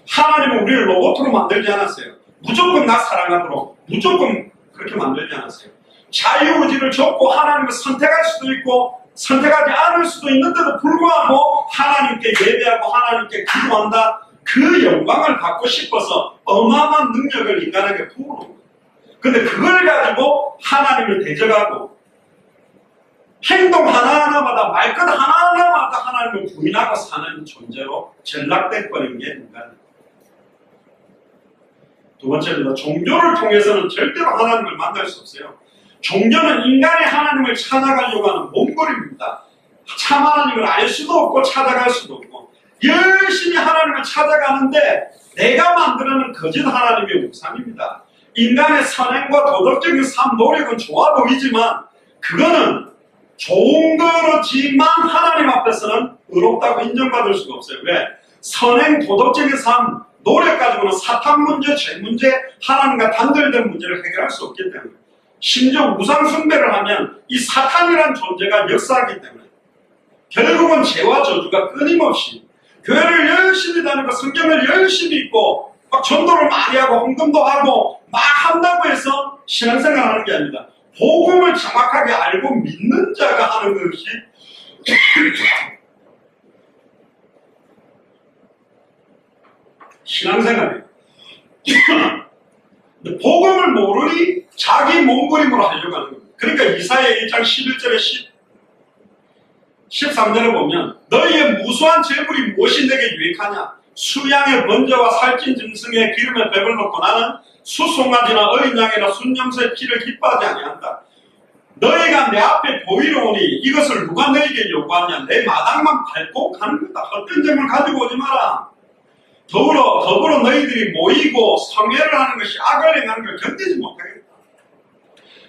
하나님은 우리를 로봇으로 만들지 않았어요. 무조건 나 사랑하도록 무조건 그렇게 만들지 않았어요. 자유의지를 줬고 하나님을 선택할 수도 있고 선택하지 않을 수도 있는데도 불구하고 하나님께 예배하고 하나님께 기도한다. 그 영광을 받고 싶어서 어마어마한 능력을 인간에게 부어놓은 거예요. 근데 그걸 가지고 하나님을 대적하고 행동 하나하나마다 말끝 하나하나마다 하나님을 부인하고 사는 존재로 전락돼 버린 게 인간이에요. 두 번째는 종교를 통해서는 절대로 하나님을 만날 수 없어요. 종교는 인간이 하나님을 찾아가려고 하는 몸부림입니다. 참 하나님을 알 수도 없고 찾아갈 수도 없고 열심히 하나님을 찾아가는데 내가 만들어낸 거짓 하나님의 우상입니다. 인간의 선행과 도덕적인 삶 노력은 좋아 보이지만 그거는 좋은 거지만 하나님 앞에서는 의롭다고 인정받을 수가 없어요. 왜? 선행 도덕적인 삶 노력 가지고는 사탄 문제, 죄 문제, 하나님과 단절된 문제를 해결할 수 없기 때문에 심지어 우상 숭배를 하면 이 사탄이란 존재가 역사하기 때문에 결국은 죄와 저주가 끊임없이 교회를 열심히 다니고 성경을 열심히 읽고 막 전도를 많이 하고 헌금도 하고 막 한다고 해서 신앙생활을 하는 게 아닙니다. 복음을 정확하게 알고 믿는 자가 하는 것이 신앙생활이에요. 복음을 모르니 자기 몸부림으로 하려고 하는 겁니다. 그러니까 이사야 1장 11절에 13절에 보면 너희의 무수한 재물이 무엇이 내게 유익하냐? 수양의 번제와 살찐 짐승의 기름에 배를 넣고 나는 수송아지나 어린 양이나 순염소의 피를 기뻐하지 아니한다. 너희가 내 앞에 보이러 오니 이것을 누가 너희에게 요구하냐? 내 마당만 밟고 가는 거다. 헛된 재물 가지고 오지 마라. 더불어 너희들이 모이고 성회를 하는 것이 악을 행하는 걸 견디지 못하겠다.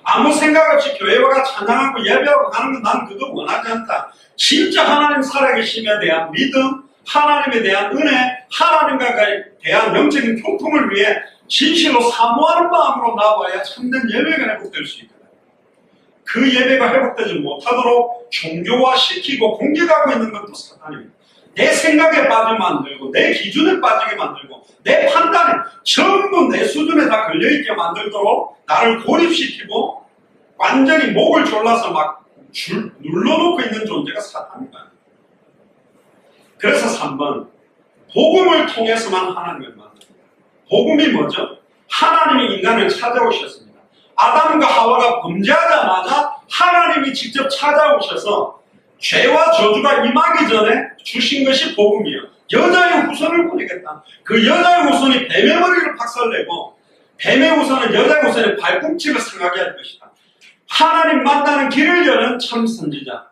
아무 생각 없이 교회와 찬양하고 예배하고 가는 건 난 그거 원하지 않다. 진짜 하나님 살아계심에 대한 믿음, 하나님에 대한 은혜, 하나님과 대한 영적인 교통을 위해 진실로 사모하는 마음으로 나와야 참된 예배가 회복될 수 있다. 그 예배가 회복되지 못하도록 종교화시키고 공격하고 있는 것도 사탄입니다. 내 생각에 빠지게 만들고 내 기준에 빠지게 만들고 내 판단에 전부 내 수준에 다 걸려있게 만들도록 나를 고립시키고 완전히 목을 졸라서 막 눌러놓고 있는 존재가 사탄입니다. 그래서 3번 복음을 통해서만 하나님을 만납니다. 복음이 뭐죠? 하나님이 인간을 찾아오셨습니다. 아담과 하와가 범죄하자마자 하나님이 직접 찾아오셔서 죄와 저주가 임하기 전에 주신 것이 복음이에요. 여자의 후손을 보내겠다. 그 여자의 후손이 뱀의 머리를 박살내고 뱀의 후손은 여자의 후손의 발꿈치를 상하게 할 것이다. 하나님 만나는 길을 여는 참 선지자,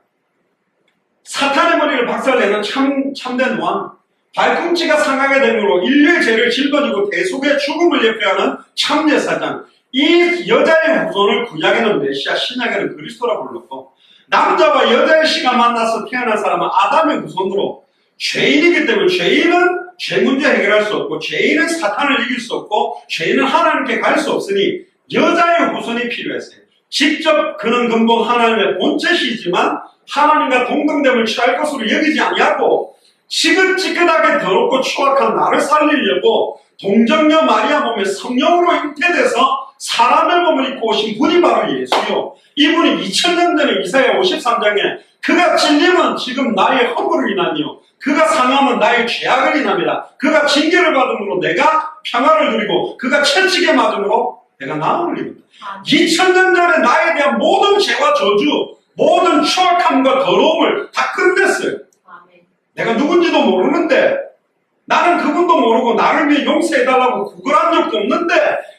사탄의 머리를 박살내는 참된 왕, 발꿈치가 상하게 됨으로 인류의 죄를 짊어지고 대속의 죽음을 예표하는 참 예사장. 이 여자의 후손을 구약에는 메시아, 신약에는 그리스도라 불렀고 남자와 여자의 씨가 만나서 태어난 사람은 아담의 후손으로 죄인이기 때문에 죄인은 죄 문제 해결할 수 없고 죄인은 사탄을 이길 수 없고 죄인은 하나님께 갈 수 없으니 여자의 후손이 필요했어요. 직접 그는 근본 하나님의 본체시지만 하나님과 동등됨을 취할 것으로 여기지 아니하고 지긋지긋하게 더럽고 추악한 나를 살리려고 동정녀 마리아 몸에 성령으로 잉태돼서 사람의 몸을 입고 오신 분이 바로 예수요. 이분이 2000년 전에 이사야 53장에 그가 찔림은 지금 나의 허물을 인하며 그가 상함은 나의 죄악을 인함이라. 그가 징계를 받음으로 내가 평안을 누리고 그가 채찍에 맞음으로 내가 나음을 입었다. 2000년 전에 나에 대한 모든 죄와 저주, 모든 추악함과 더러움을 다 끝냈어요. 내가 누군지도 모르는데 나는 그분도 모르고 나를 위해 용서해달라고 구걸한 적도 없는데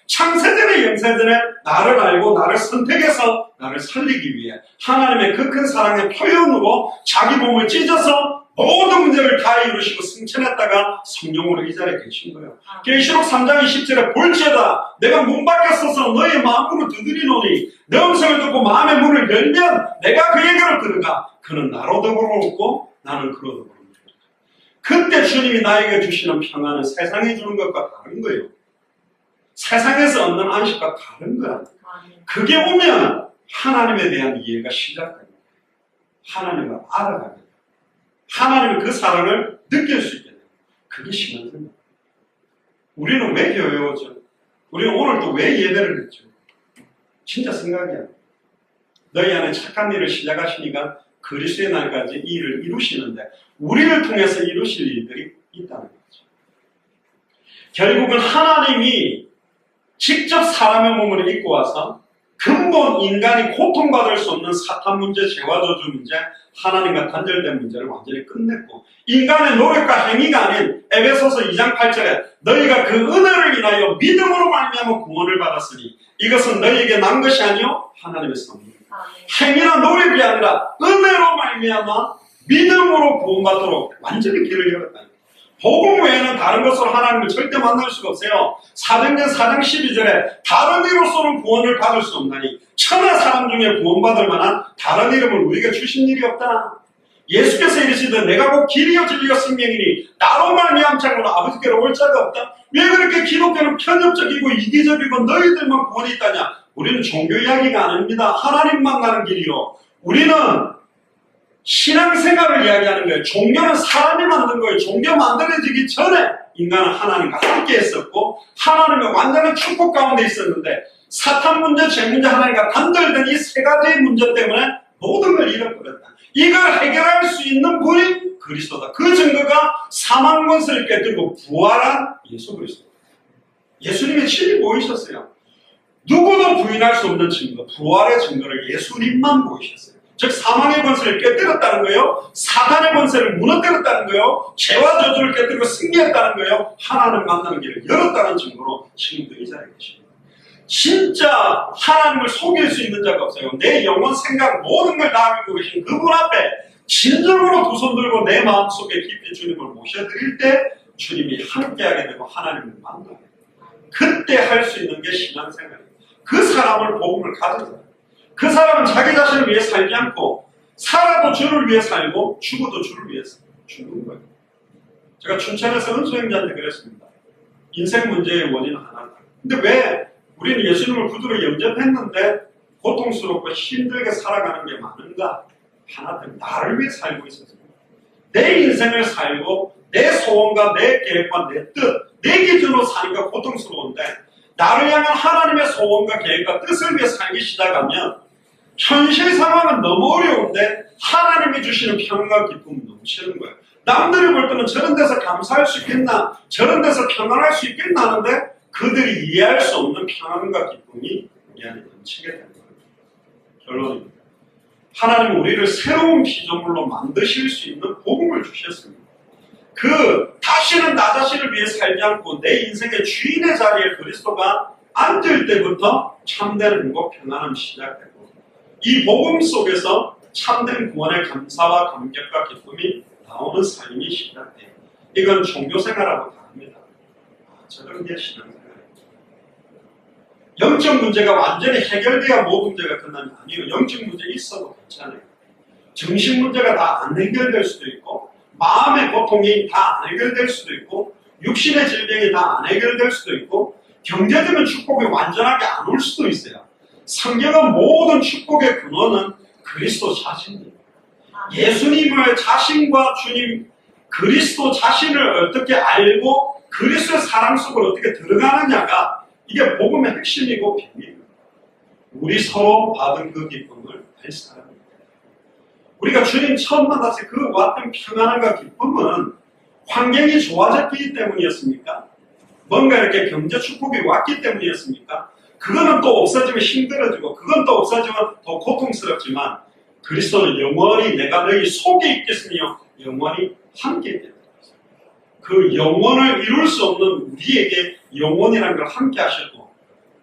창세전에 영세전에 나를 알고 나를 선택해서 나를 살리기 위해 하나님의 그 큰 사랑의 표현으로 자기 몸을 찢어서 모든 문제를 다 이루시고 승천했다가 성령으로 이 자리에 계신 거예요. 계시록 3장 20절에 볼지어다 내가 문 밖에 서서 너의 마음으로 두드리노니 내 음성을 듣고 마음의 문을 열면 내가 그에게로 들어가 그는 나로 더불어오고 나는 그로 더불어옵니다. 그때 주님이 나에게 주시는 평안은 세상이 주는 것과 다른 거예요. 세상에서 얻는 안식과 다른 거야. 그게 오면 하나님에 대한 이해가 시작됩니다. 하나님을 알아가게 돼요. 하나님의 그 사랑을 느낄 수 있게 돼요. 그게 신앙생활. 우리는 왜 교회 오죠? 우리는 오늘 또 왜 예배를 했죠? 진짜 생각이야. 너희 안에 착한 일을 시작하시니까 그리스도의 날까지 이 일을 이루시는데 우리를 통해서 이루실 일들이 있다는 거죠. 결국은 하나님이 직접 사람의 몸을 입고 와서 근본 인간이 고통받을 수 없는 사탄 문제, 죄와 저주 문제, 하나님과 단절된 문제를 완전히 끝냈고 인간의 노력과 행위가 아닌 에베소서 2장 8절에 너희가 그 은혜를 인하여 믿음으로 말미암아 구원을 받았으니 이것은 너희에게 난 것이 아니요 하나님의 선물이다. 행위나 노력이 아니라 은혜로 말미암아 믿음으로 구원받도록 완전히 길을 열었다. 복음 외에는 다른 것으로 하나님을 절대 만날 수가 없어요. 사도행전 4장 12절에 다른 이로서는 구원을 받을 수 없나니 천하 사람 중에 구원받을 만한 다른 이름을 우리에게 주신 일이 없다. 예수께서 이르시되 내가 곧 길이요 진리요 생명이니 나로 말미암자고는 아버지께로 올 자가 없다. 왜 그렇게 기독교는 편협적이고 이기적이고 너희들만 구원이 있다냐. 우리는 종교 이야기가 아닙니다. 하나님 만나는 길이요. 우리는 신앙생활을 이야기하는 거예요. 종교는 사람이 만든 거예요. 종교 만들어지기 전에 인간은 하나님과 함께 했었고 하나님의 완전한 축복 가운데 있었는데 사탄 문제, 죄 문제, 하나님과 단절된 이 세 가지의 문제 때문에 모든 걸 잃어버렸다. 이걸 해결할 수 있는 분이 그리스도다. 그 증거가 사망 권세를 깨뜨리고 부활한 예수 그리스도. 예수님이 친히 보이셨어요. 누구도 부인할 수 없는 증거, 부활의 증거를 예수님만 보이셨어요. 즉 사망의 권세를 깨뜨렸다는 거예요. 사단의 권세를 무너뜨렸다는 거예요. 죄와 저주를 깨뜨리고 승리했다는 거예요. 하나님 만나는 길을 열었다는 증거로 지금도 이 자리에 계십니다. 진짜 하나님을 속일 수 있는 자가 없어요. 내 영혼, 생각 모든 걸 다 알고 계신 그분 앞에 진정으로 두 손 들고 내 마음속에 깊이 주님을 모셔드릴 때 주님이 함께하게 되고 하나님을 만나게 돼요. 그때 할 수 있는 게 신앙생활이에요. 그 사람을 복음을 가진 사람. 그 사람은 자기 자신을 위해 살지 않고 살아도 주를 위해 살고 죽어도 주를 위해 죽는 거예요. 제가 춘천에서 은수행자한테 그랬습니다. 인생 문제의 원인은 하나다. 근데 왜 우리는 예수님을 구주로 영접했는데 고통스럽고 힘들게 살아가는 게 많은가? 하나는 나를 위해 살고 있었습니다. 내 인생을 살고 내 소원과 내 계획과 내 뜻, 내 기준으로 사니까 고통스러운데 나를 향한 하나님의 소원과 계획과 뜻을 위해 살기 시작하면 현실 상황은 너무 어려운데 하나님이 주시는 평안과 기쁨은 넘치는 거예요. 남들이 볼 때는 저런 데서 감사할 수 있겠나, 저런 데서 평안할 수 있겠나 하는데 그들이 이해할 수 없는 평안과 기쁨이 우리 안에 넘치게 되는 거예요. 결론입니다. 하나님은 우리를 새로운 피조물로 만드실 수 있는 복음을 주셨습니다. 다시는 나 자신을 위해 살지 않고 내 인생의 주인의 자리에 그리스도가 앉을 때부터 참된 행복, 평안함이 시작되고 이 복음 속에서 참된 구원의 감사와 감격과 기쁨이 나오는 삶이 시작돼요. 이건 종교생활하고 다릅니다. 저런 게 신앙생활입니다. 영적 문제가 완전히 해결돼야 모든 문제가 끝나는 게 아니에요. 영적 문제 있어도 괜찮아요. 정신 문제가 다 안 해결될 수도 있고 마음의 고통이 다 안 해결될 수도 있고 육신의 질병이 다 안 해결될 수도 있고 경제적인 축복이 완전하게 안 올 수도 있어요. 성경은 모든 축복의 근원은 그리스도 자신입니다. 예수님을 자신과 주님 그리스도 자신을 어떻게 알고 그리스도의 사랑 속으로 어떻게 들어가느냐가 이게 복음의 핵심이고 비밀입니다. 우리 서로 받은 그 기쁨을 할 사람입니다. 우리가 주님 처음 만났을 그 왔던 평안함과 기쁨은 환경이 좋아졌기 때문이었습니까? 뭔가 이렇게 경제 축복이 왔기 때문이었습니까? 그거는 또 없어지면 힘들어지고 그건 또 없어지면 더 고통스럽지만 그리스도는 영원히 내가 너희 속에 있겠으며 영원히 함께 있겠다. 그 영원을 이룰 수 없는 우리에게 영원이라는 걸 함께 하셨고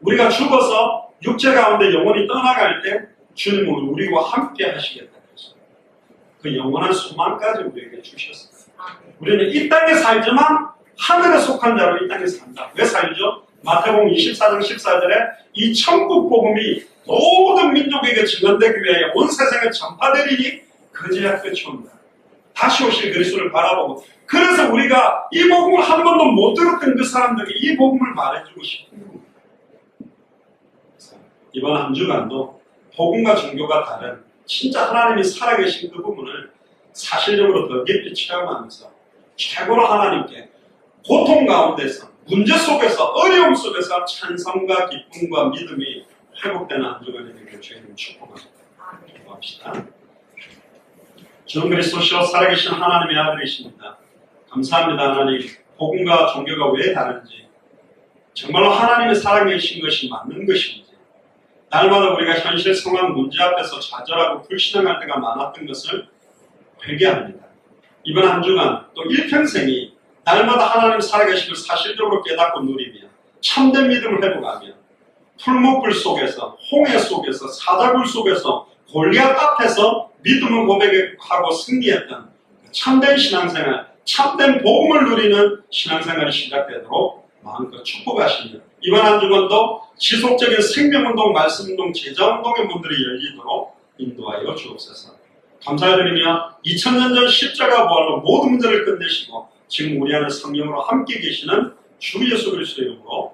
우리가 죽어서 육체 가운데 영원히 떠나갈 때 주님은 우리와 함께 하시겠다. 그 영원한 소망까지 우리에게 주셨어요. 우리는 이 땅에 살지만 하늘에 속한 자로 이 땅에 산다. 왜 살죠? 마태복음 24장 14절에 이 천국 복음이 모든 민족에게 증언되기 위하여 온 세상에 전파되리니 그제야 끝이 온다. 다시 오실 그리스도를 바라보고 그래서 우리가 이 복음을 한 번도 못 들었던 그 사람들에게 이 복음을 말해주고 싶은 겁니다. 이번 한 주간도 복음과 종교가 다른 진짜 하나님이 살아계신 그 부분을 사실적으로 더 깊이 체험하면서 최고로 하나님께 고통 가운데서 문제 속에서 어려움 속에서 찬송과 기쁨과 믿음이 회복되는 한 주간이 되기를 주님 축복합니다. 기도합시다. 주는 그리스도시요 살아계신 하나님의 아들이십니다. 감사합니다. 하나님, 복음과 종교가 왜 다른지, 정말로 하나님이 살아계신 것이 맞는 것인지, 날마다 우리가 현실 상황 문제 앞에서 좌절하고 불신앙할 때가 많았던 것을 회개합니다. 이번 한 주간 또 일평생이 날마다 하나님 살아계심을 사실적으로 깨닫고 누리며 참된 믿음을 회복하며 풀목불 속에서, 홍해 속에서, 사자굴 속에서, 골리앗 앞에서 믿음을 고백하고 승리했던 참된 신앙생활, 참된 복음을 누리는 신앙생활이 시작되도록 마음껏 축복하시며 이번 한 주간도 지속적인 생명운동, 말씀운동, 제자운동의 문들이 열리도록 인도하여 주옵소서. 감사드리며 2000년 전 십자가 부활로 모든 문제를 끝내시고 지금 우리 안에 성령으로 함께 계시는 주 예수 그리스도의 이름으로